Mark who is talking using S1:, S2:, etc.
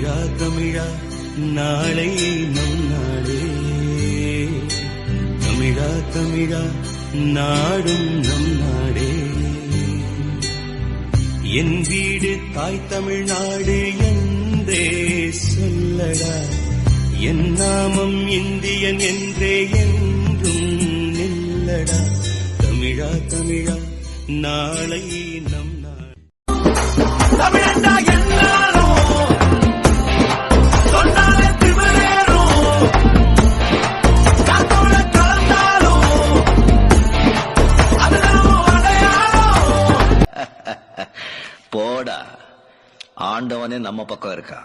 S1: தமிழா தமிழா நாளை நம் நாடே, தமிழா தமிழா நாடும் நம் நாடே. என் வீடு தாய் தமிழ்நாடு என்றே சொல்லடா, என் நாமம் இந்தியன் என்றே என்றும் நில்லடா. தமிழா தமிழா நாளை நம் நாடு. தமிழண்டா என்னாலும் சொன்னாலே திமிரேறும், காத்தோட கலந்தாலும் அதுதான் அடையாளம்.
S2: போடா, ஆண்டவனே நம்ம பக்கம் இருக்கா.